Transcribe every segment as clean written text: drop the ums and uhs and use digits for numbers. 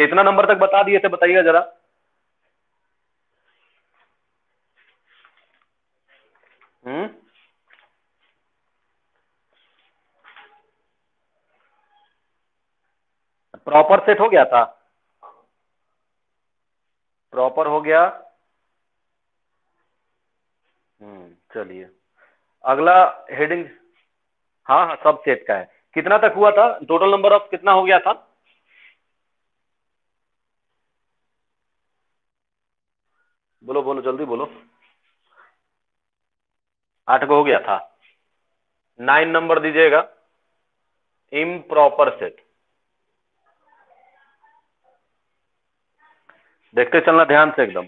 कितना नंबर तक बता दिए थे बताइएगा जरा। प्रॉपर सेट हो गया था, प्रॉपर हो गया। चलिए अगला हेडिंग। हाँ हाँ सब सेट का है। कितना तक हुआ था, टोटल नंबर ऑफ कितना हो गया था? बोलो बोलो जल्दी बोलो। 8 को हो गया था। 9 नंबर दीजिएगा, इम्प्रॉपर सेट। देखते चलना ध्यान से एकदम।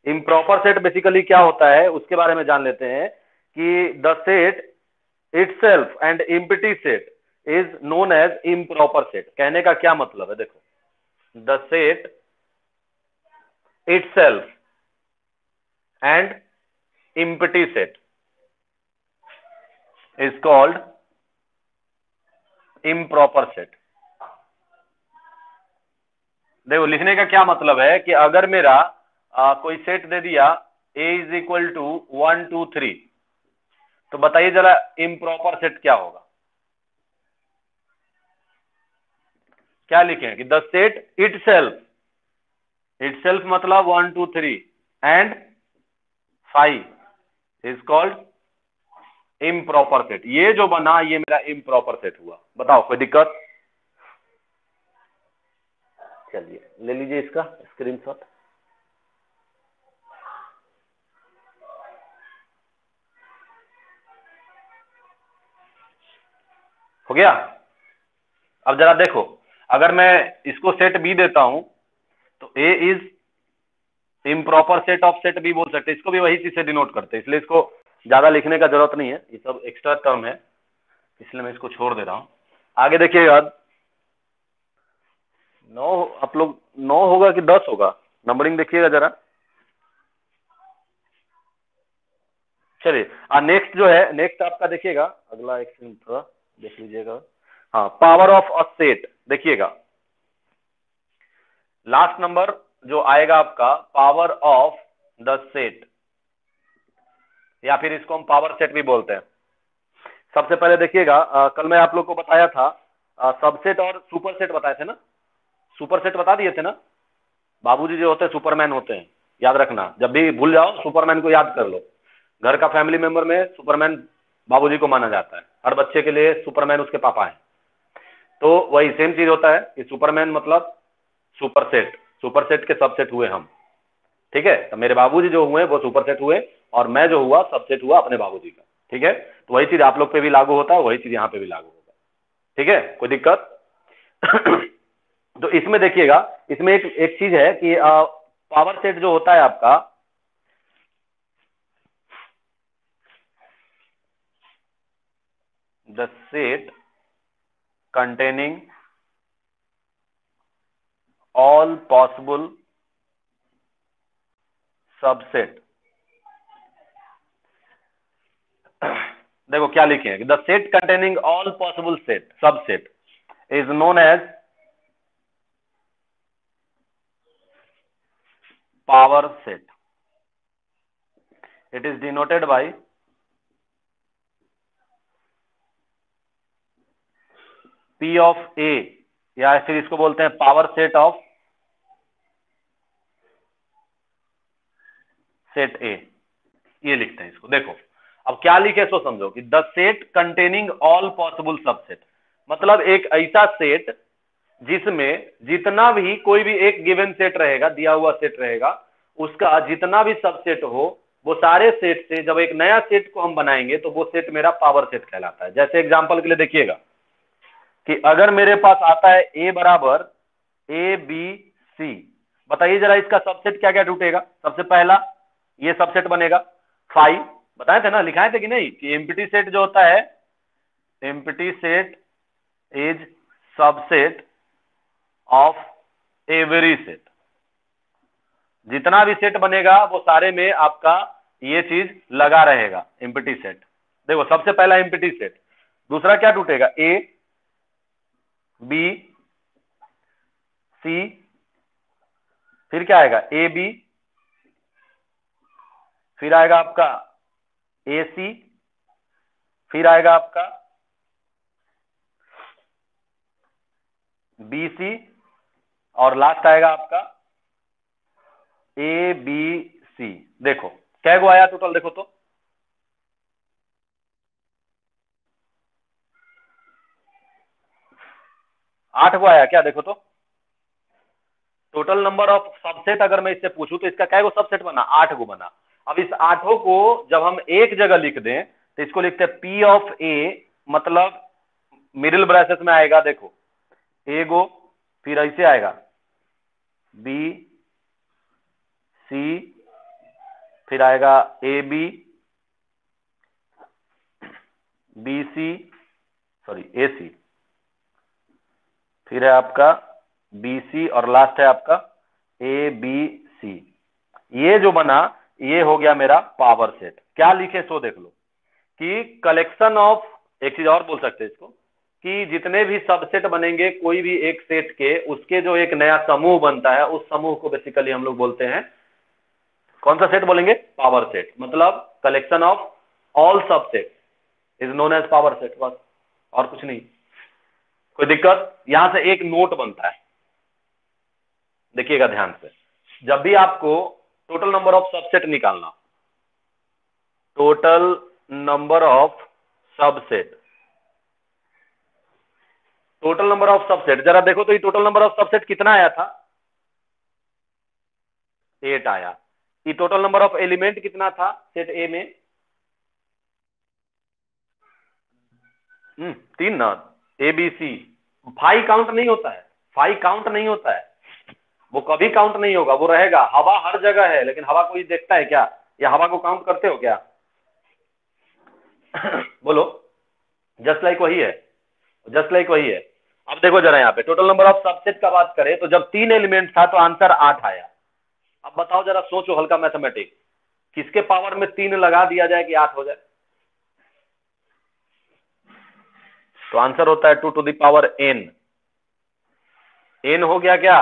इम्प्रॉपर सेट बेसिकली क्या होता है उसके बारे में जान लेते हैं कि the set itself and empty set is known as improper set. कहने का क्या मतलब है, देखो, the set itself and empty set is called improper set. देखो लिखने का क्या मतलब है कि अगर मेरा कोई सेट दे दिया a इज इक्वल टू 1 2 3, तो बताइए जरा इम्प्रॉपर सेट क्या होगा। क्या लिखें कि द सेट इटसेल्फ मतलब 1 2 3 and 5 is called improper set. ये जो बना ये मेरा इम्प्रॉपर सेट हुआ। बताओ कोई दिक्कत? चलिए ले लीजिए इसका स्क्रीनशॉट। हो गया? अब जरा देखो, अगर मैं इसको सेट बी देता हूं तो A is improper set of set B बोल सकते हैं। इसको भी वही चीज से डिनोट करते हैं, इसलिए इसको ज्यादा लिखने का जरूरत नहीं है, ये सब एक्स्ट्रा टर्म है, इसलिए मैं इसको छोड़ दे रहा हूं। आगे देखिएगा, 9 आप लोग 9 होगा कि 10 होगा, नंबरिंग देखिएगा जरा। चलिए नेक्स्ट जो है, नेक्स्ट आपका देखिएगा, अगला एक सेकंड थोड़ा देख लीजिएगा। हाँ, पावर ऑफ अ सेट देखिएगा, लास्ट नंबर जो आएगा आपका पावर ऑफ द सेट, या फिर इसको हम पावर सेट भी बोलते हैं। सबसे पहले देखिएगा, कल मैं आप लोग को बताया था सबसेट और सुपर सेट बताए थे ना, सुपर सेट बता दिए थे ना। बाबूजी जो होते हैं सुपरमैन होते हैं, याद रखना, जब भी भूल जाओ सुपरमैन को याद कर लो। घर का फैमिली मेंबर में सुपरमैन बाबूजी को माना जाता है, हर बच्चे के लिए सुपरमैन उसके पापा है। तो वही सेम चीज होता है कि सुपरमैन मतलब सुपर सेट, सुपर सेट के सबसेट हुए हम। ठीक है, तो मेरे बाबूजी जो हुए वो सुपर सेट हुए और मैं जो हुआ सबसेट हुआ अपने बाबूजी का। ठीक है, तो वही चीज आप लोग पे भी लागू होता है, वही चीज यहाँ पे भी लागू होगा। ठीक है, कोई दिक्कत? तो इसमें देखिएगा, इसमें एक चीज है कि पावर सेट जो होता है आपका, the set containing all possible subset. देखो क्या लिखे हैं, the set containing all possible set subset is known as power set. It is denoted by P of A, या फिर इसको बोलते हैं power set of set A, ये लिखते हैं इसको। देखो अब क्या लिखे सो समझो कि the set containing all possible subset, मतलब एक ऐसा सेट जिसमें जितना भी कोई भी एक गिवन सेट रहेगा, दिया हुआ सेट रहेगा, उसका जितना भी सबसेट हो, वो सारे सेट से जब एक नया सेट को हम बनाएंगे तो वो सेट मेरा पावर सेट कहलाता है। जैसे एग्जांपल के लिए देखिएगा कि अगर मेरे पास आता है ए बराबर ए बी सी, बताइए जरा इसका सबसेट क्या क्या टूटेगा। सबसे पहला ये सबसेट बनेगा 5, बताए थे ना, लिखाए थे कि नहीं, कि एम्प्टी सेट जो होता है, empty set is subset of every set. जितना भी सेट बनेगा वो सारे में आपका ये चीज लगा रहेगा, एम्प्टी सेट। देखो सबसे पहला एम्प्टी सेट, दूसरा क्या टूटेगा, ए बी सी फिर क्या आएगा ए बी, फिर आएगा आपका ए सी, फिर आएगा आपका बी सी, और लास्ट आएगा आपका ए बी सी। देखो क्या गो आया टोटल, देखो तो 8 गो आया क्या, देखो तो टोटल नंबर ऑफ सबसेट अगर मैं इससे पूछूं तो इसका क्या गो सबसेट बना, 8 गो बना। अब इस 8 को जब हम एक जगह लिख दें तो इसको लिखते हैं पी ऑफ ए, मतलब मिडिल ब्रैकेट में आएगा, देखो ए गो, फिर ऐसे आएगा बी सी, फिर आएगा A B, B C, sorry A C, फिर है आपका बी सी, और लास्ट है आपका ए बी सी। ये जो बना ये हो गया मेरा पावर सेट। क्या लिखे सो देख लो कि कलेक्शन ऑफ, एक चीज और बोल सकते हैं इसको, कि जितने भी सबसेट बनेंगे कोई भी एक सेट के, उसके जो एक नया समूह बनता है उस समूह को बेसिकली हम लोग बोलते हैं, कौन सा सेट बोलेंगे, पावर सेट। मतलब collection of all subset is known as power set, बस और कुछ नहीं। कोई दिक्कत? यहां से एक नोट बनता है, देखिएगा ध्यान से, जब भी आपको टोटल नंबर ऑफ सबसेट निकालना, total number of subset, total number of subset जरा देखो तो ये टोटल नंबर ऑफ सबसेट कितना आया था, 8 आया। ये टोटल नंबर ऑफ एलिमेंट कितना था सेट ए में, 3 ना, ए बी सी। 5 काउंट नहीं होता है, 5 काउंट नहीं होता है, वो कभी काउंट नहीं होगा, वो रहेगा। हवा हर जगह है, लेकिन हवा कोई देखता है क्या, या हवा को काउंट करते हो क्या? बोलो। जस्ट लाइक वही है, जस्ट लाइक वही है। अब देखो जरा यहाँ पे टोटल नंबर ऑफ सबसेट का बात करें तो जब 3 एलिमेंट था तो आंसर 8 आया। अब बताओ जरा, सोचो हल्का मैथमेटिक्स, किसके पावर में 3 लगा दिया जाए कि 8 हो जाए? तो आंसर होता है 2 to the power n। n हो गया क्या,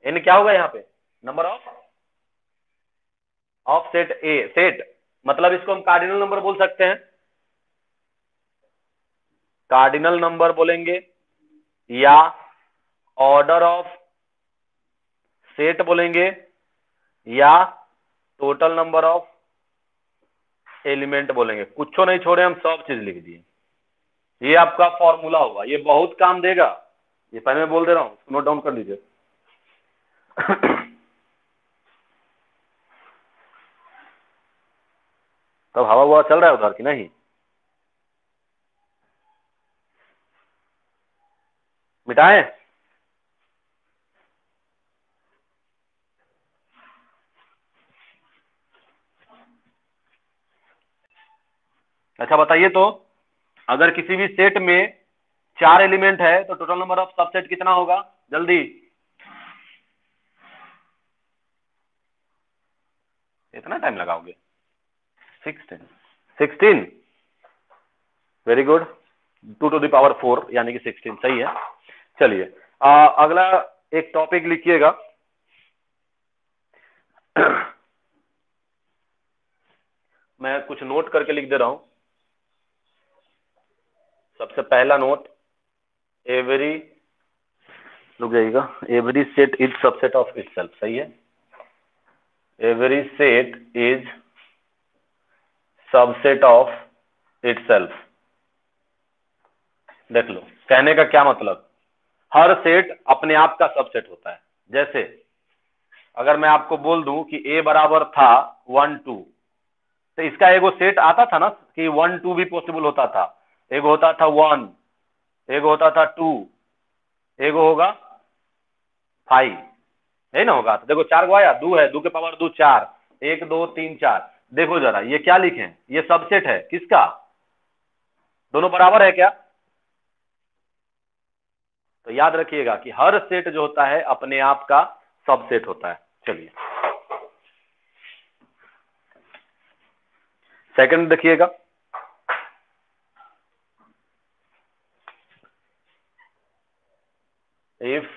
n क्या होगा यहाँ पे, number of set A. Set मतलब इसको हम कार्डिनल नंबर बोल सकते हैं, कार्डिनल नंबर बोलेंगे, या ऑर्डर ऑफ सेट बोलेंगे, या टोटल नंबर ऑफ एलिमेंट बोलेंगे। कुछ नहीं छोड़े, हम सब चीज लिख दिए। ये आपका फॉर्मूला होगा, ये बहुत काम देगा, ये पहले मैं बोल दे रहा हूं, नोट डाउन कर लीजिए। तब हवा हुआ चल रहा है उधर कि नहीं? मिटाएं? अच्छा बताइए तो, अगर किसी भी सेट में 4 एलिमेंट है तो टोटल नंबर ऑफ सबसेट कितना होगा, जल्दी। इतना टाइम लगाओगे? 16। 16, very good. 2 to the power 4 यानी कि 16 सही है। चलिए अगला एक टॉपिक लिखिएगा। मैं कुछ नोट करके लिख दे रहा हूं। सबसे पहला नोट, एवरी, रुक जाइएगा, every set is subset of itself, सही है। Every set is subset of itself. देख लो कहने का क्या मतलब, हर सेट अपने आप का सबसेट होता है। जैसे अगर मैं आपको बोल दूं कि a बराबर था 1 2, तो इसका एगो सेट आता था ना कि 1 2 भी पॉसिबल होता था। एगो होता था 1, एगो होता था 2, एगो होगा 5, नहीं ना होगा? तो देखो 4 गो आया, 2 है, 2 के पावर 2 4, 1 2 3 4। देखो जरा ये क्या लिखे, ये सबसेट है किसका, दोनों बराबर है क्या? तो याद रखिएगा कि हर सेट जो होता है अपने आप का सबसेट होता है। चलिए सेकंड देखिएगा, if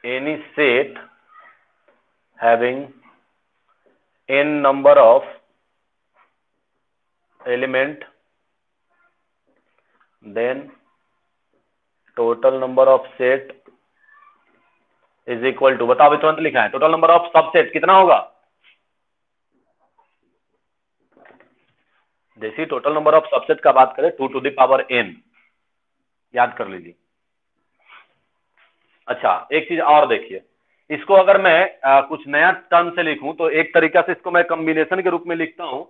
any set having n number of element, then total number of set is equal to, बताओ अभी तुरंत लिखा है, टोटल नंबर ऑफ सबसेट कितना होगा? जैसे टोटल नंबर ऑफ सबसेट का बात करें 2 टू द पावर n, याद कर लीजिए। अच्छा एक चीज और देखिए, इसको अगर मैं कुछ नया टर्म से लिखूं तो एक तरीका से इसको मैं कॉम्बिनेशन के रूप में लिखता हूं,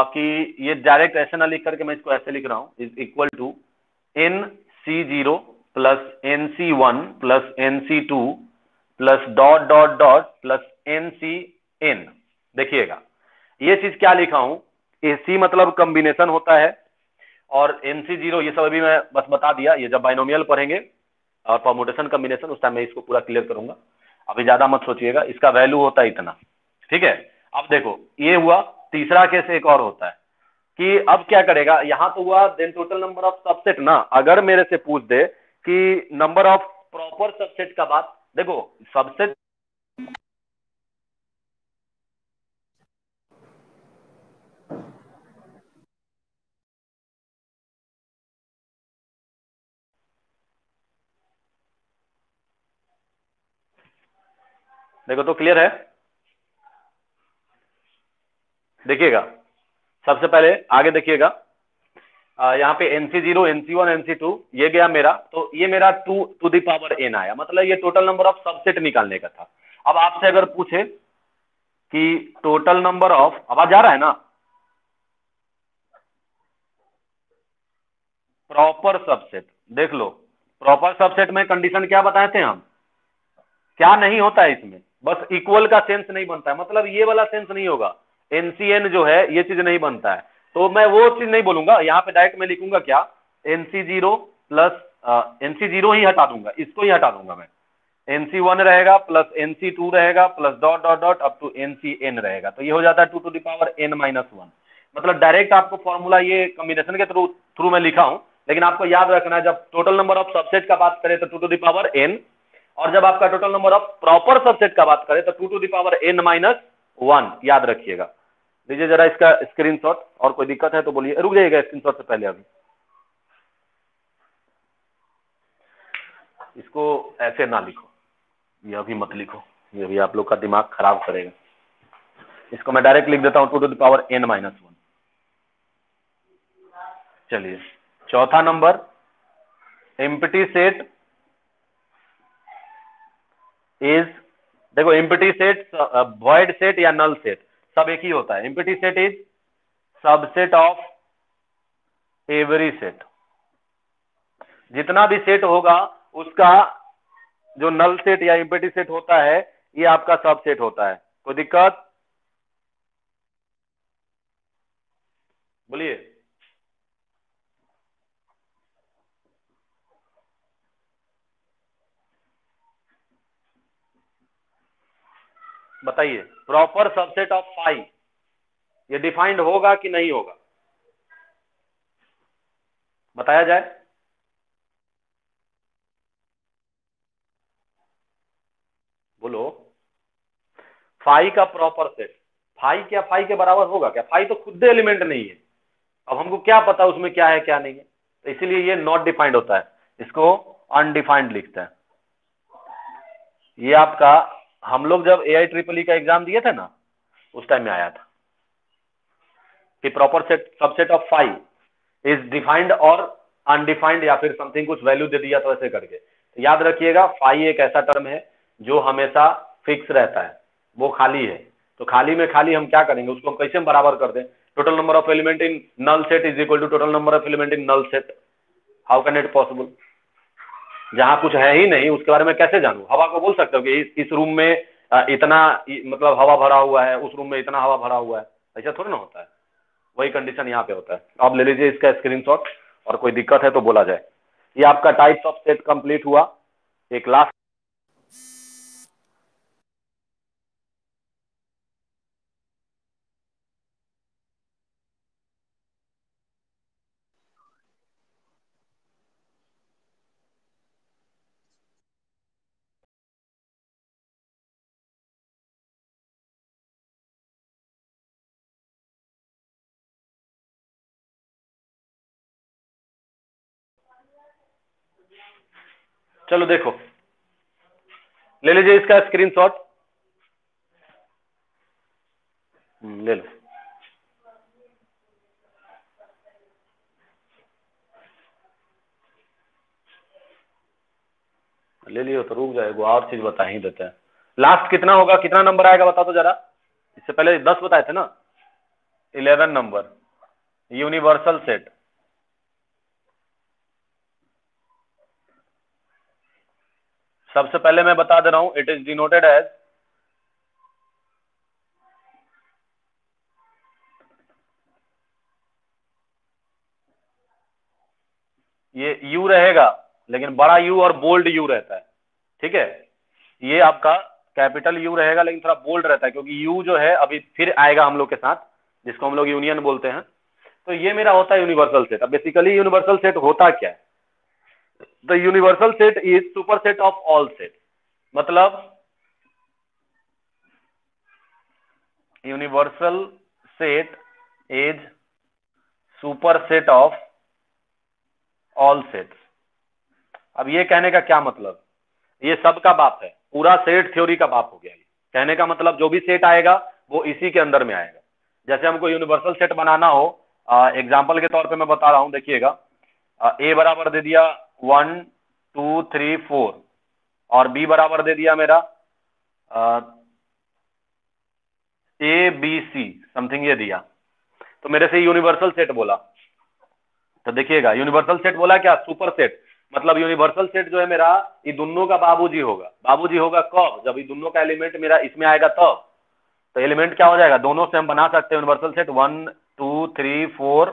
कि ये डायरेक्ट ऐसे ना लिख करके मैं इसको ऐसे लिख रहा हूं, is equal to NC0 plus NC1 plus NC2 plus dot dot dot plus NCN। देखिएगा ये चीज क्या लिखा हूं, AC मतलब कॉम्बिनेशन होता है, और NC0 ये सब अभी मैं बस बता दिया, ये जब बाइनोमियल पढ़ेंगे और परमुटेशन कॉम्बिनेशन उस टाइम मैं इसको पूरा क्लियर करूंगा, अभी ज्यादा मत सोचिएगा, इसका वैल्यू होता है इतना, ठीक है। अब देखो ये हुआ, तीसरा केस एक और होता है कि अब क्या करेगा, यहां तो हुआ then total number of subset ना, अगर मेरे से पूछ दे कि नंबर ऑफ प्रॉपर सबसेट का बात, देखो सबसेट देखो तो क्लियर है, देखिएगा सबसे पहले आगे देखिएगा, यहाँ पे NC0 NC1 NC2 ये गया मेरा, तो ये मेरा 2 टू द पावर n आया, मतलब ये टोटल नंबर ऑफ सबसेट निकालने का था। अब आपसे अगर पूछे कि टोटल नंबर ऑफ, आवाज आ रहा है ना, प्रॉपर सबसेट, देख लो प्रॉपर सबसेट में कंडीशन क्या बताए थे हम, क्या नहीं होता है इसमें, बस इक्वल का सेंस नहीं बनता है, मतलब ये वाला सेंस नहीं होगा, NCN जो है ये चीज नहीं बनता है, तो मैं वो चीज नहीं बोलूंगा, यहाँ पे डायरेक्ट मैं लिखूंगा क्या, NC0 प्लस NC0 ही हटा दूंगा, इसको ही हटा दूंगा मैं, NC1 रहेगा प्लस NC2 रहेगा plus dot dot dot up to NCN रहेगा, तो ये हो जाता है 2 टू द पावर n-1। मतलब डायरेक्ट आपको फॉर्मूला ये कॉम्बिनेशन के थ्रू थ्रू मैं लिखा हूं, लेकिन आपको याद रखना है जब टोटल नंबर ऑफ सबसेट का बात करें तो 2 टू द पावर n, और जब आपका total number of proper subset का बात करें तो 2 टू द पावर n-1, याद रखिएगा। लीजिए जरा इसका स्क्रीनशॉट, और कोई दिक्कत है तो बोलिए, रुक जाइएगा स्क्रीनशॉट से पहले, अभी इसको ऐसे ना लिखो, ये अभी मत लिखो, ये भी आप लोग का दिमाग खराब करेगा, इसको मैं डायरेक्ट लिख देता हूं 2 टू द पावर n-1। चलिए चौथा नंबर, एम्प्टी सेट इज, देखो एम्प्टी सेट वॉइड सेट या नल सेट सब एक ही होता है, empty set is subset of every set, जितना भी सेट होगा उसका जो नल सेट या एम्प्टी सेट होता है ये आपका सबसेट होता है, कोई दिक्कत बोलिए। बताइए प्रॉपर सबसेट ऑफ फाइव ये डिफाइंड होगा कि नहीं होगा, बताया जाए। बोलो, फाइव का प्रॉपर सेट, फाइव क्या फाइव के बराबर होगा क्या, फाइव तो खुद एलिमेंट नहीं है, अब हमको क्या पता उसमें क्या है क्या नहीं है, तो इसीलिए ये नॉट डिफाइंड होता है, इसको अनडिफाइंड लिखते हैं। ये आपका, हम लोग जब AI EEE का एग्जाम दिए थे ना उस टाइम में आया था कि proper set subset of five is defined और अनडिफाइंड, या फिर समथिंग कुछ वैल्यू दे दिया तो ऐसे करके, तो याद रखिएगा फाइव एक ऐसा टर्म है जो हमेशा फिक्स रहता है, वो खाली है, तो खाली में खाली हम क्या करेंगे, उसको हम कैसे बराबर कर दें, total number of element in null set is equal to total number of element in null set, how can it possible, जहां कुछ है ही नहीं उसके बारे में कैसे जानूं, हवा को बोल सकते हो कि इस रूम में इतना मतलब हवा भरा हुआ है, उस रूम में इतना हवा भरा हुआ है, ऐसा थोड़ी ना होता है, वही कंडीशन यहाँ पे होता है। आप ले लीजिए इसका स्क्रीनशॉट, और कोई दिक्कत है तो बोला जाए। ये आपका टाइप्स ऑफ सेट कंप्लीट हुआ, एक लास्ट चलो देखो, ले लीजिए इसका स्क्रीनशॉट। ले लो। ले लियो तो रुक जाएगा, और चीज बता ही देते हैं। लास्ट कितना होगा, कितना नंबर आएगा बता तो जरा। इससे पहले 10 बताए थे ना। 11 नंबर यूनिवर्सल सेट। सबसे पहले मैं बता दे रहा हूं, इट इज डिनोटेड एज, ये यू रहेगा लेकिन बड़ा यू और बोल्ड यू रहता है, ठीक है। ये आपका कैपिटल यू रहेगा लेकिन थोड़ा बोल्ड रहता है, क्योंकि यू जो है अभी फिर आएगा हम लोग के साथ, जिसको हम लोग यूनियन बोलते हैं। तो ये मेरा होता है यूनिवर्सल सेट। अब बेसिकली यूनिवर्सल सेट होता क्या है? The universal set is super set of all set. मतलब universal set is super set of all sets. अब ये कहने का क्या मतलब, ये सब का बाप है, पूरा सेट थ्योरी का बाप हो गया। ये कहने का मतलब जो भी सेट आएगा वो इसी के अंदर में आएगा। जैसे हमको यूनिवर्सल सेट बनाना हो, एग्जांपल के तौर पे मैं बता रहा हूं, देखिएगा, ए बराबर दे दिया 1 2 3 4 और बी बराबर दे दिया मेरा ए बी सी समथिंग, ये दिया, तो मेरे से यूनिवर्सल सेट बोला। तो देखिएगा, यूनिवर्सल सेट बोला क्या, सुपर सेट। मतलब यूनिवर्सल सेट जो है मेरा, ये दोनों का बाबूजी होगा। बाबूजी होगा कब, जब ये दोनों का एलिमेंट मेरा इसमें आएगा तब। तो एलिमेंट क्या हो जाएगा, दोनों से हम बना सकते हैं universal set 1 2 3 4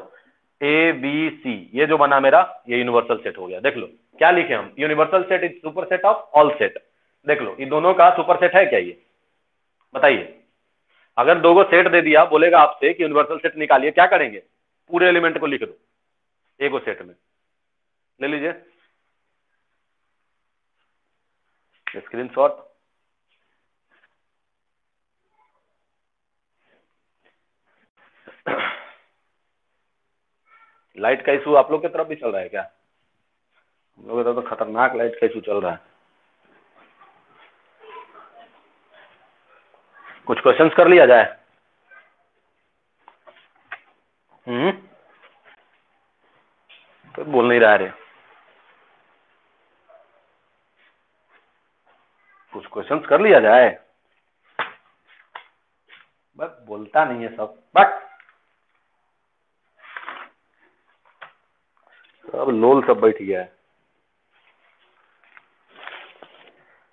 A B C. ये जो बना मेरा, ये यूनिवर्सल सेट हो गया। देख लो क्या लिखे हम, universal set is super set of all set. देख लो ये दोनों का सुपर सेट है क्या, ये बताइए। अगर दो को सेट दे दिया, बोलेगा आपसे कि यूनिवर्सल सेट निकालिए, क्या करेंगे, पूरे एलिमेंट को लिख दो एक सेट में। ले लीजिए स्क्रीनशॉट। लाइट का इशू आप लोग की तरफ भी चल रहा है क्या? हम लोग की तरफ तो खतरनाक लाइट का इशू चल रहा है। कुछ क्वेश्चंस कर लिया जाए। तो बोल नहीं रहा रे, कुछ क्वेश्चंस कर लिया जाए। बस बोलता नहीं है सब, बट सब लोल सब बैठ गया है।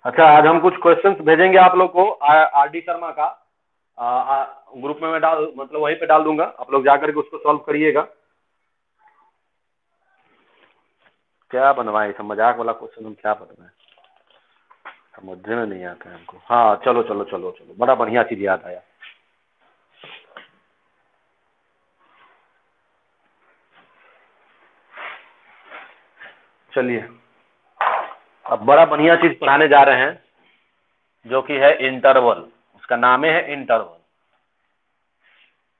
अच्छा, आज हम कुछ क्वेश्चंस भेजेंगे आप लोग को, आर डी शर्मा का ग्रुप में मैं डाल, मतलब वहीं पे डाल दूंगा, आप लोग जाकर के उसको सॉल्व करिएगा। क्या बनवाए, सब मजाक वाला क्वेश्चन हम क्या बनवाए, समझने में नहीं आता है हमको। हाँ चलो चलो चलो चलो, बड़ा बढ़िया चीज याद आया। चलिए, अब बड़ा बढ़िया चीज पढ़ाने जा रहे हैं, जो कि है इंटरवल। उसका नाम है इंटरवल।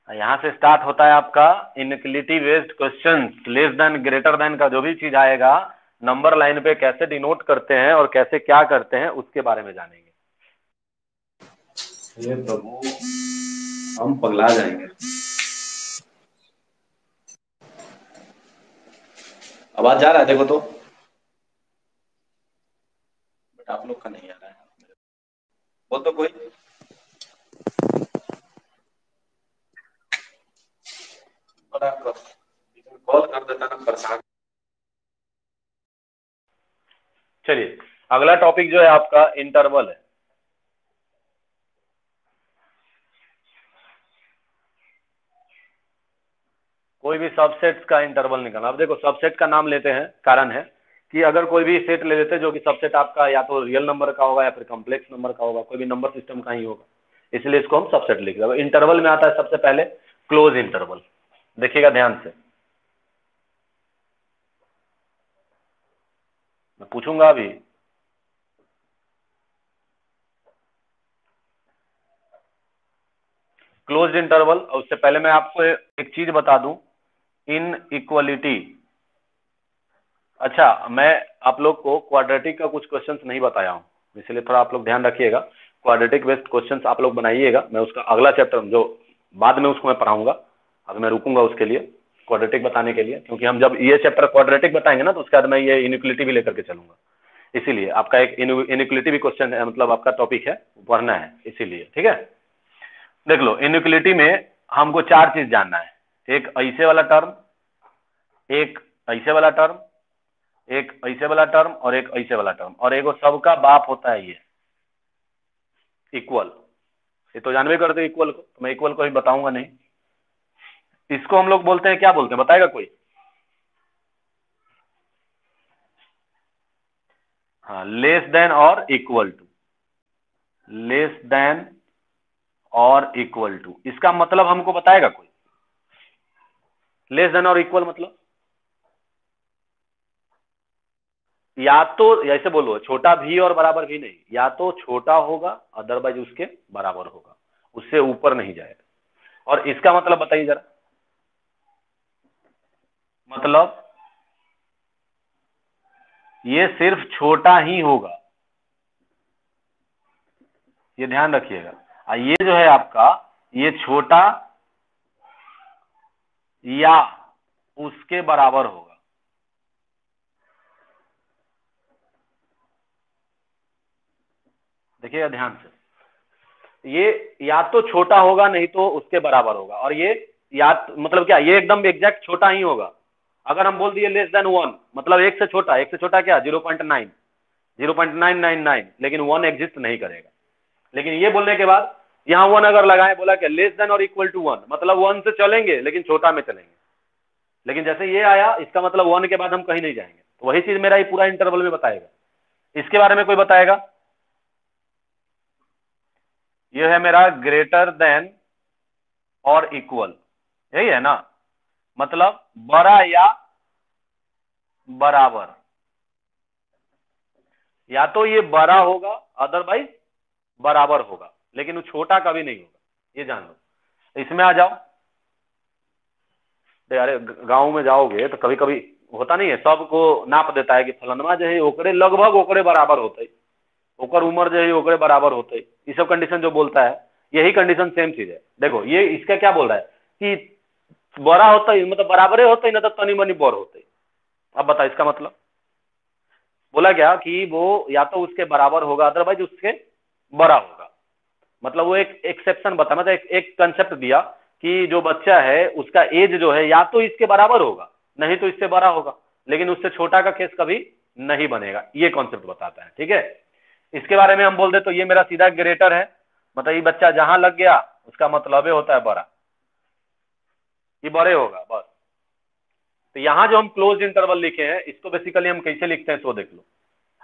यहां से स्टार्ट होता है आपका inequality based question. Less than greater than का जो भी चीज आएगा, नंबर लाइन पे कैसे डिनोट करते हैं और कैसे क्या करते हैं, उसके बारे में जानेंगे। ये प्रभु, हम पगला जाएंगे। आवाज जा रहा है देखो तो, बट आप लोग का नहीं आ रहा है। बोल तो कोई, बड़ा कॉल कर देता ना, परेशान। चलिए, अगला टॉपिक जो है आपका इंटरवल है। कोई भी सबसेट का इंटरवल निकालना। अब देखो, सबसेट का नाम लेते हैं, कारण है कि अगर कोई भी सेट ले लेते हैं जो कि सबसेट आपका या तो रियल नंबर का होगा या फिर कॉम्प्लेक्स नंबर का होगा, कोई भी नंबर सिस्टम का ही होगा, इसलिए इसको हम सबसेट लिख रहे हैं। इंटरवल में आता है सबसे पहले क्लोज इंटरवल। देखिएगा ध्यान से, मैं पूछूंगा अभी। क्लोज इंटरवल, और उससे पहले मैं आपको एक चीज बता दूं, इन इक्वलिटी अच्छा, मैं आप लोग को क्वाड्रेटिक का कुछ क्वेश्चंस नहीं बताया हूँ, इसलिए थोड़ा आप लोग ध्यान रखिएगा। क्वाड्रेटिक बेस्ड क्वेश्चंस आप लोग बनाइएगा, मैं उसका अगला चैप्टर जो बाद में उसको मैं पढ़ाऊंगा, अब मैं रुकूंगा उसके लिए क्वाड्रेटिक बताने के लिए, क्योंकि हम जब ये चैप्टर क्वाड्रेटिक बताएंगे ना तो उसके बाद मैं ये इनइक्वालिटी भी लेकर के चलूंगा, इसीलिए आपका एक इनइक्वालिटी भी क्वेश्चन है, मतलब आपका टॉपिक है पढ़ना है, इसीलिए। ठीक है, देख लो, इनइक्वालिटी में हमको चार चीज जानना है, एक ऐसे वाला टर्म, एक ऐसे वाला टर्म, एक ऐसे वाला टर्म और एक ऐसे वाला टर्म, और एक सबका बाप होता है ये इक्वल। ये तो जानवे करते इक्वल को, तो मैं इक्वल को ही बताऊंगा नहीं। इसको हम लोग बोलते हैं, क्या बोलते हैं बताएगा कोई? हाँ, लेस देन और इक्वल टू, लेस देन और इक्वल टू, इसका मतलब हमको बताएगा कोई? लेस देन और इक्वल मतलब या तो ऐसे बोलो, छोटा भी और बराबर भी नहीं, या तो छोटा होगा अदरवाइज उसके बराबर होगा, उससे ऊपर नहीं जाएगा। और इसका मतलब बताइए जरा, मतलब ये सिर्फ छोटा ही होगा, ये ध्यान रखिएगा। ये जो है आपका, ये छोटा या उसके बराबर होगा। देखिएगा ध्यान से, ये या तो छोटा होगा नहीं तो उसके बराबर होगा, और ये या मतलब क्या, ये एकदम एग्जैक्ट छोटा ही होगा। अगर हम बोल दिए लेस देन वन, मतलब एक से छोटा, एक से छोटा क्या 0.9, 0.999, लेकिन वन एग्जिस्ट नहीं करेगा। लेकिन ये बोलने के बाद यहां वन अगर लगाए, बोला क्या लेस देन और इक्वल टू वन, मतलब वन से चलेंगे लेकिन छोटा में चलेंगे। लेकिन जैसे ये आया, इसका मतलब वन के बाद हम कहीं नहीं जाएंगे, तो वही चीज मेरा ये पूरा इंटरवल में बताएगा। इसके बारे में कोई बताएगा? ये है मेरा ग्रेटर देन और इक्वल, यही है ना, मतलब बड़ा या बराबर, या तो ये बड़ा होगा अदरवाइज बराबर होगा, लेकिन वो छोटा कभी नहीं होगा, ये जान लो। इसमें आ जाओ, अरे गांव में जाओगे तो कभी कभी होता नहीं है, सबको नाप देता है कि फलनवा जो है ओकरे लगभग ओकरे बराबर होते, ओकर उम्र जो है ओकरे बराबर होते, ये सब कंडीशन जो बोलता है, यही कंडीशन सेम चीज है। देखो ये इसका क्या बोल रहा है कि बड़ा होता है मतलब बराबरे होते ना, तो तनी मनी बड़ होते। अब बता इसका मतलब, बोला क्या कि वो या तो उसके बराबर होगा अदरवाइज उसके बड़ा होगा, मतलब वो एक एक्सेप्शन बता, मतलब एक कंसेप्ट दिया कि जो बच्चा है उसका एज जो है या तो इसके बराबर होगा नहीं तो इससे बड़ा होगा, लेकिन उससे छोटा का केस कभी नहीं बनेगा, ये कॉन्सेप्ट बताता है। ठीक है, इसके बारे में हम बोल दे तो ये मेरा सीधा ग्रेटर है, मतलब ये बच्चा जहां लग गया उसका मतलब होता है बड़ा, ये बड़े होगा बस। तो यहां जो हम क्लोज इंटरवल लिखे हैं, इसको बेसिकली हम कैसे लिखते हैं तो देख लो।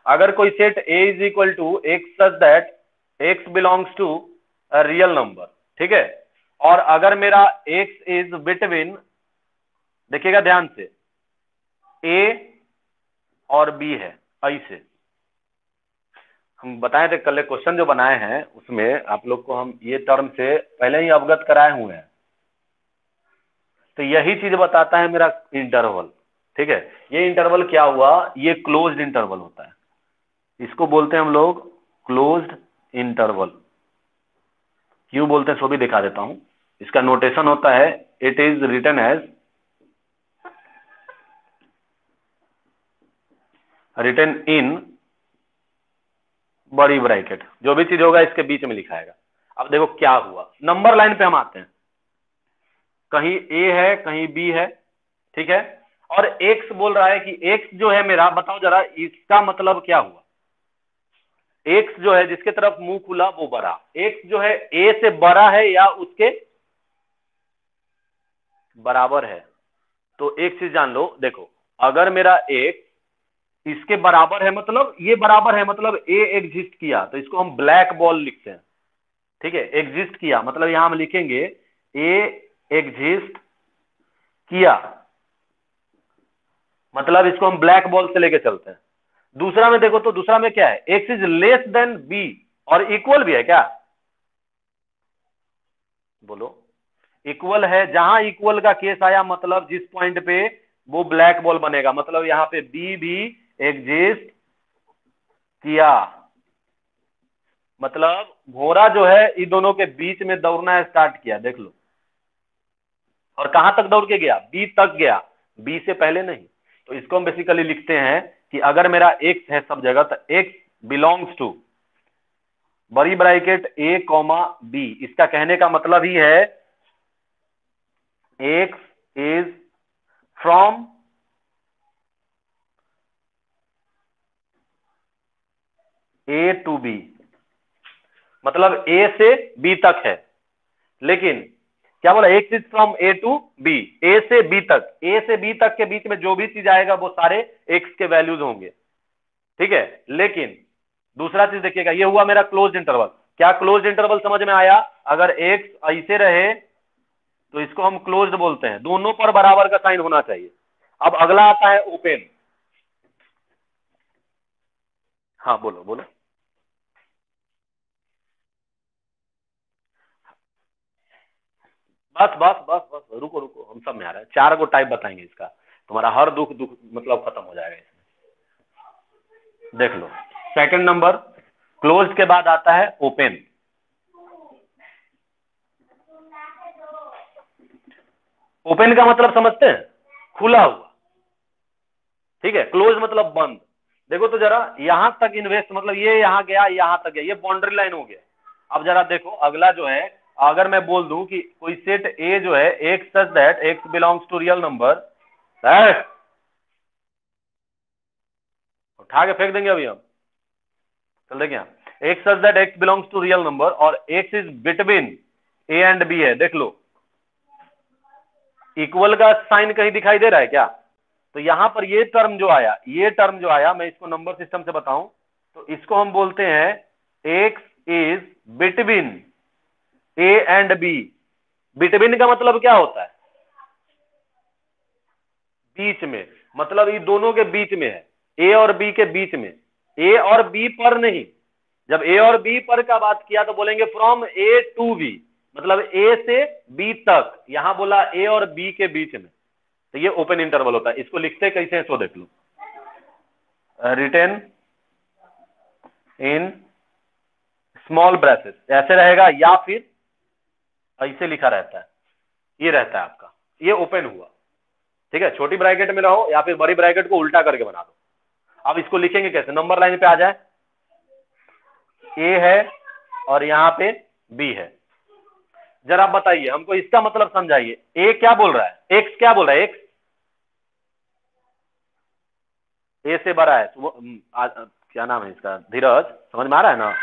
अगर कोई set A is equal to X such that x belongs to a real number, ठीक है, और अगर मेरा x इज बिटवीन, देखिएगा ध्यान से, A और B है, ऐसे हम बताए थे कल क्वेश्चन जो बनाए हैं उसमें आप लोग को हम ये टर्म से पहले ही अवगत कराए हुए हैं, तो यही चीज बताता है मेरा इंटरवल। ठीक है, ये इंटरवल क्या हुआ, ये क्लोज्ड इंटरवल होता है, इसको बोलते हैं हम लोग क्लोज्ड इंटरवल। क्यों बोलते हैं सो भी दिखा देता हूं। इसका नोटेशन होता है, it is written as, written in बड़ी ब्रैकेट, जो भी चीज होगा इसके बीच में लिखाएगा। अब देखो क्या हुआ, नंबर लाइन पे हम आते हैं, कहीं ए है कहीं बी है, ठीक है, और एक्स बोल रहा है कि एक्स जो है मेरा, बताओ जरा इसका मतलब क्या हुआ। एक्स जो है जिसके तरफ मुंह खुला वो बड़ा, एक्स जो है ए से बड़ा है या उसके बराबर है। तो एक चीज जान लो, देखो अगर मेरा एक्स इसके बराबर है, मतलब ये बराबर है, मतलब ए एग्जिस्ट किया, तो इसको हम ब्लैक बॉल लिखते हैं। ठीक है, एग्जिस्ट किया मतलब यहां हम लिखेंगे ए एग्जिस्ट किया, मतलब इसको हम ब्लैक बॉल से लेके चलते हैं। दूसरा में देखो, तो दूसरा में क्या है, x is less than B और इक्वल भी है क्या, बोलो। इक्वल है, जहां इक्वल का केस आया मतलब जिस पॉइंट पे वो ब्लैक बॉल बनेगा, मतलब यहाँ पे बी भी एग्जिस्ट किया, मतलब घोड़ा जो है इन दोनों के बीच में दौड़ना स्टार्ट किया, देख लो। और कहां तक दौड़ के गया? बी तक गया, बी से पहले नहीं। तो इसको हम बेसिकली लिखते हैं कि अगर मेरा एक्स है सब जगह, तो एक्स बिलोंग्स टू बड़ी ब्रैकेट ए कॉमा बी, इसका कहने का मतलब ही है x is from a to b, मतलब ए से बी तक है। लेकिन क्या बोला? X is from a to b, a से बी तक, ए से बी तक के बीच में जो भी चीज आएगा वो सारे एक्स के वैल्यूज होंगे, ठीक है। लेकिन दूसरा चीज देखिएगा, ये हुआ मेरा क्लोज इंटरवल। क्या क्लोज इंटरवल समझ में आया? अगर एक्स ऐसे रहे तो इसको हम क्लोज्ड बोलते हैं, दोनों पर बराबर का साइन होना चाहिए। अब अगला आता है ओपन। हाँ बोलो बोलो। बस बस बस बस, रुको रुको, हम सब में आ रहा है। 4 गो टाइप बताएंगे इसका, तुम्हारा हर दुख दुख मतलब खत्म हो जाएगा इसमें। देख लो, सेकंड नंबर क्लोज के बाद आता है ओपन। ओपन का मतलब समझते हैं? खुला हुआ, ठीक है। क्लोज मतलब बंद। देखो तो जरा, यहां तक इन्वेस्ट, मतलब ये यहां गया, यहां तक गया, ये बाउंड्री लाइन हो गया। अब जरा देखो अगला जो है, अगर मैं बोल दूं कि कोई सेट ए जो है, x such that x belongs to real number, उठा के फेंक देंगे अभी हम। चल देखिए, x such that x belongs to real number और x is between A and b है, देख लो। इक्वल का साइन कहीं दिखाई दे रहा है क्या? तो यहां पर ये टर्म जो आया, ये टर्म जो आया, मैं इसको नंबर सिस्टम से बताऊं तो इसको हम बोलते हैं X is between A and B. Between का मतलब क्या होता है? बीच में, मतलब ये दोनों के बीच में है, ए और बी के बीच में, ए और बी पर नहीं। जब ए और बी पर का बात किया तो बोलेंगे फ्रॉम ए टू बी, मतलब ए से बी तक, यहां बोला ए और बी के बीच में, तो ये ओपन इंटरवल होता है। इसको लिखते कैसे हैं सो देख लो, रिटेन इन स्मॉल ब्रैसेस ऐसे रहेगा, या फिर ऐसे लिखा रहता है, ये रहता है आपका, ये ओपन हुआ, ठीक है। छोटी ब्रैकेट में रहो या फिर बड़ी ब्रैकेट को उल्टा करके बना दो। अब इसको लिखेंगे कैसे? नंबर लाइन पे आ जाए, ए है और यहां पे बी है। जरा आप बताइए, हमको इसका मतलब समझाइए। ए क्या बोल रहा है? एक्स क्या बोल रहा है? एक्स ए से बड़ा है तो वो क्या नाम है इसका? धीरज, समझ में आ रहा है ना?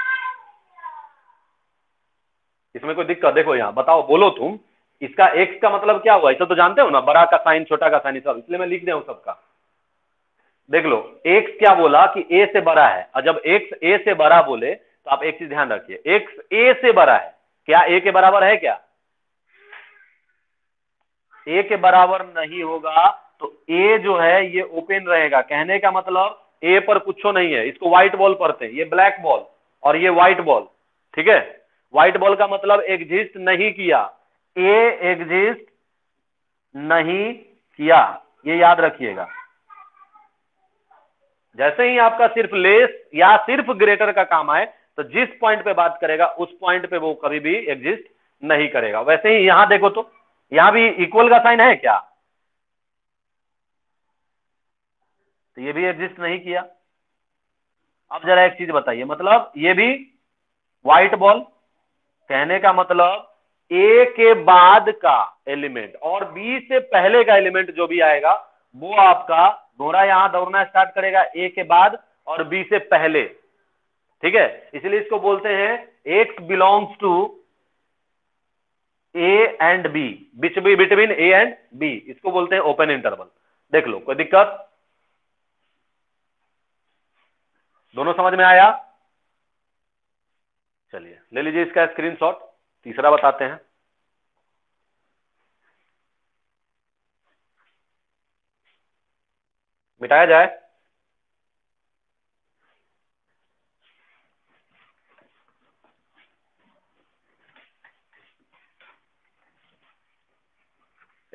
इसमें कोई दिक्कत? देखो यहाँ बताओ, बोलो तुम, इसका एक्स का मतलब क्या हुआ? इसे तो जानते हो ना, बड़ा का साइन छोटा का साइन सब, इसलिए मैं लिख दिया हूं सबका। देख लो, एक्स क्या बोला कि ए से बड़ा है, और जब एक्स ए से बड़ा बोले तो आप एक चीज ध्यान रखिए, एक्स ए से बड़ा है, क्या ए के बराबर है? क्या ए के बराबर नहीं होगा तो ए जो है ये ओपन रहेगा। कहने का मतलब ए पर कुछ नहीं है, इसको व्हाइट बॉल पढ़ते हैं, ये ब्लैक बॉल और ये व्हाइट बॉल, ठीक है। व्हाइट बॉल का मतलब एग्जिस्ट नहीं किया, ए एग्जिस्ट नहीं किया, ये याद रखिएगा। जैसे ही आपका सिर्फ लेस या सिर्फ ग्रेटर का काम आए तो जिस पॉइंट पे बात करेगा उस पॉइंट पे वो कभी भी एग्जिस्ट नहीं करेगा। वैसे ही यहां देखो तो, यहां भी इक्वल का साइन है क्या? तो ये भी एग्जिस्ट नहीं किया। अब जरा एक चीज बताइए, मतलब ये भी व्हाइट बॉल, कहने का मतलब ए के बाद का एलिमेंट और बी से पहले का एलिमेंट जो भी आएगा वो आपका घोड़ा यहां दौड़ना स्टार्ट करेगा ए के बाद और बी से पहले, ठीक है। इसलिए इसको बोलते हैं X belongs to A and B, between A and B, इसको बोलते हैं ओपन इंटरवल। देख लो, कोई दिक्कत? दोनों समझ में आया? चलिए ले लीजिए इसका स्क्रीनशॉट, तीसरा बताते हैं। मिटाया जाए?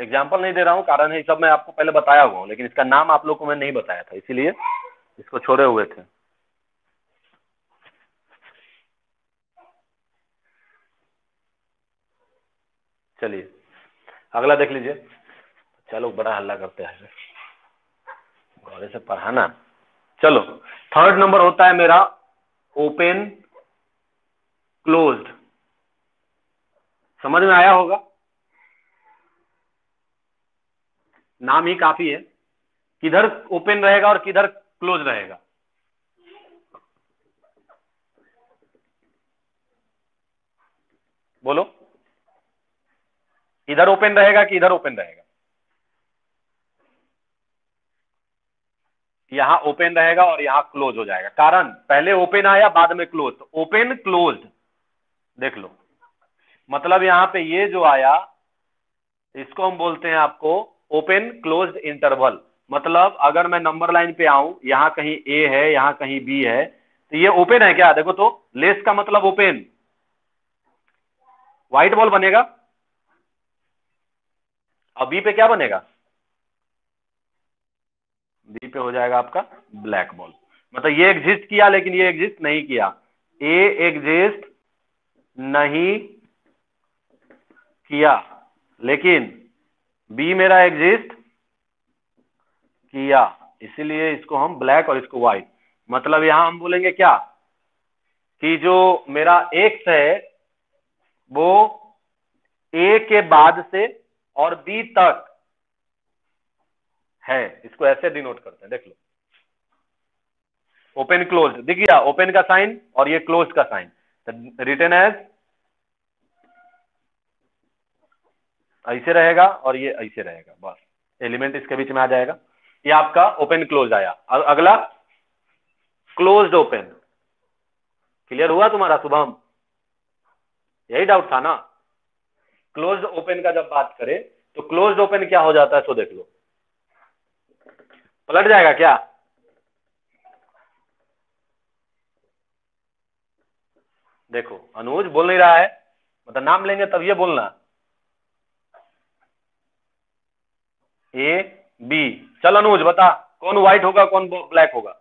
एग्जाम्पल नहीं दे रहा हूँ, कारण है ये सब मैं आपको पहले बताया हुआ हूँ, लेकिन इसका नाम आप लोग को मैं नहीं बताया था, इसीलिए इसको छोड़े हुए थे। चलिए अगला देख लीजिए। चलो बड़ा हल्ला करते हैं घरे से पढ़ाना। चलो थर्ड नंबर होता है मेरा ओपन क्लोज्ड। समझ में आया होगा, नाम ही काफी है। किधर ओपन रहेगा और किधर क्लोज रहेगा? बोलो, इधर ओपन रहेगा कि इधर ओपन रहेगा? यहां ओपन रहेगा और यहां क्लोज हो जाएगा, कारण पहले ओपन आया बाद में क्लोज, तो ओपन क्लोज्ड देख लो। मतलब यहां पे ये जो आया इसको हम बोलते हैं आपको ओपन क्लोज्ड इंटरवल। मतलब अगर मैं नंबर लाइन पे आऊं, यहां कहीं ए है यहां कहीं बी है, तो ये ओपन है क्या? देखो तो लेस का मतलब ओपन, व्हाइट बॉल बनेगा। अब बी पे क्या बनेगा? बी पे हो जाएगा आपका ब्लैक बॉल। मतलब ये एग्जिस्ट किया लेकिन ये एग्जिस्ट नहीं किया। ए एग्जिस्ट नहीं किया लेकिन बी मेरा एग्जिस्ट किया, इसीलिए इसको हम ब्लैक और इसको व्हाइट। मतलब यहां हम बोलेंगे क्या कि जो मेरा एक्स है वो ए के बाद से और बी तक है, इसको ऐसे डिनोट करते हैं। देख लो ओपन क्लोज दिख गया, ओपन का साइन और ये क्लोज का साइन, रिटन एज ऐसे रहेगा और ये ऐसे रहेगा, बस एलिमेंट इसके बीच में आ जाएगा। ये आपका ओपन क्लोज आया। अगला क्लोज्ड ओपन। क्लियर हुआ तुम्हारा शुभम? यही डाउट था ना। क्लोज्ड ओपन का जब बात करें तो क्लोज्ड ओपन क्या हो जाता है, सो देख लो। पलट जाएगा क्या? देखो अनुज बोल नहीं रहा है, मतलब नाम लेंगे तब ये बोलना। ए बी, चल अनुज बता कौन व्हाइट होगा कौन ब्लैक होगा?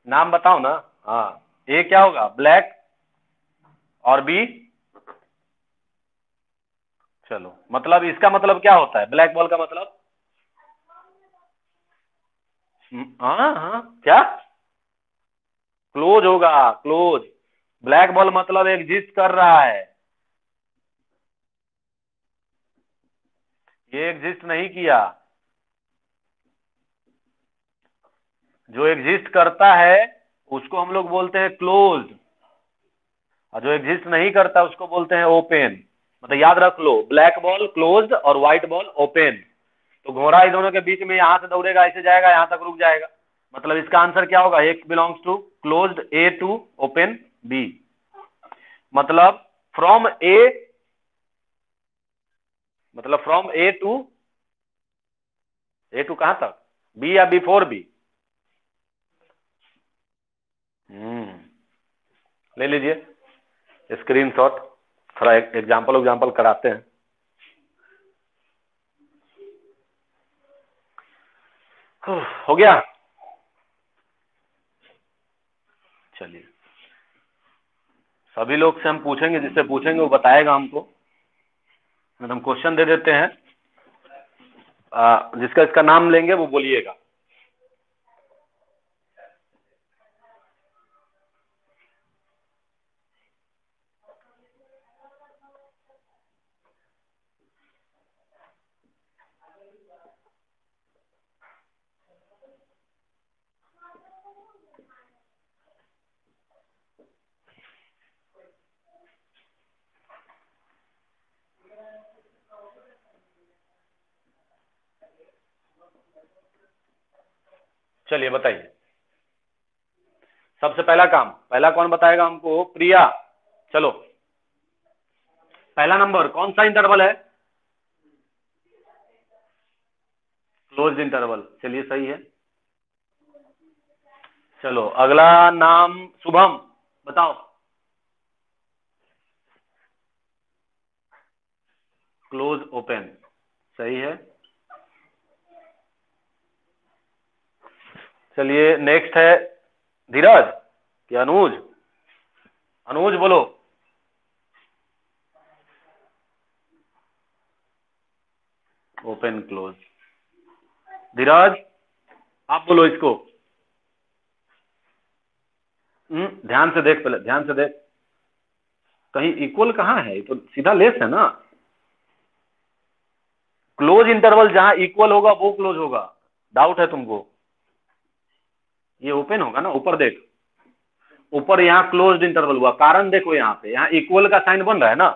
नाम बताओ ना। हाँ, ए क्या होगा? ब्लैक, और बी? चलो मतलब इसका मतलब क्या होता है ब्लैक बॉल का मतलब? हाँ हाँ क्या? क्लोज होगा, क्लोज। ब्लैक बॉल मतलब एग्जिस्ट कर रहा है, ये एग्जिस्ट नहीं किया। जो एग्जिस्ट करता है उसको हम लोग बोलते हैं क्लोज्ड, और जो एग्जिस्ट नहीं करता उसको बोलते हैं ओपन। मतलब याद रख लो, ब्लैक बॉल क्लोज्ड और व्हाइट बॉल ओपन। तो घोड़ा इन दोनों के बीच में यहां से दौड़ेगा ऐसे जाएगा यहां तक रुक जाएगा। मतलब इसका आंसर क्या होगा? X belongs to closed A to open B. मतलब फ्रॉम ए, मतलब फ्रॉम ए टू कहां तक? बी या बिफोर बी? ले लीजिए स्क्रीनशॉट, थोड़ा एग्जांपल एग्जांपल कराते हैं। हो गया? चलिए सभी लोग से हम पूछेंगे, जिससे पूछेंगे वो बताएगा हमको। हम क्वेश्चन दे देते हैं, जिसका इसका नाम लेंगे वो बोलिएगा। चलिए बताइए, सबसे पहला काम, पहला कौन बताएगा हमको? प्रिया। चलो पहला नंबर कौन सा इंटरवल है? क्लोज्ड इंटरवल, चलिए सही है। चलो अगला नाम शुभम, बताओ। क्लोज ओपन, सही है। चलिए नेक्स्ट है धीरज कि अनुज? अनुज बोलो। Open close. धीरज आप बोलो इसको। ध्यान से देख, पहले ध्यान से देख, कहीं इक्वल कहाँ है? ये तो सीधा लेस है ना। क्लोज इंटरवल जहां इक्वल होगा वो क्लोज होगा। डाउट है तुमको? ये ओपन होगा ना, ऊपर देख, ऊपर यहाँ क्लोज्ड इंटरवल हुआ, कारण देखो यहाँ पे, यहाँ इक्वल का साइन बन रहा है ना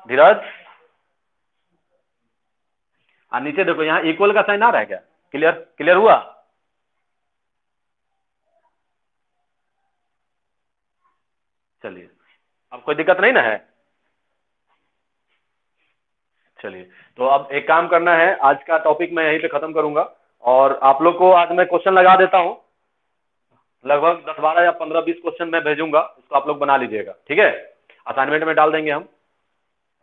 धीरज। और नीचे देखो यहाँ इक्वल का साइन आ रहा है क्या? क्लियर, क्लियर हुआ? चलिए, अब कोई दिक्कत नहीं ना है? चलिए, तो अब एक काम करना है, आज का टॉपिक मैं यहीं पे खत्म करूंगा और आप लोग को आज मैं क्वेश्चन लगा देता हूं, लगभग 10-12 या 15-20 क्वेश्चन मैं भेजूंगा, उसको आप लोग बना लीजिएगा, ठीक है? असाइनमेंट में डाल देंगे हम।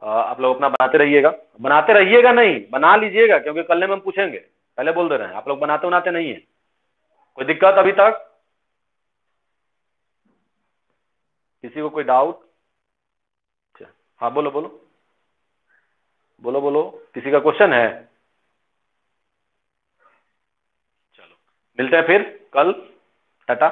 आप लोग अपना बनाते रहिएगा नहीं, बना लीजिएगा, क्योंकि कल में हम पूछेंगे, पहले बोल दे रहे हैं, आप लोग बनाते बनाते नहीं है। कोई दिक्कत अभी तक? किसी को कोई डाउट? हाँ बोलो बोलो, बोलो बोलो, किसी का क्वेश्चन है? चलो, मिलते हैं फिर कल, टाटा।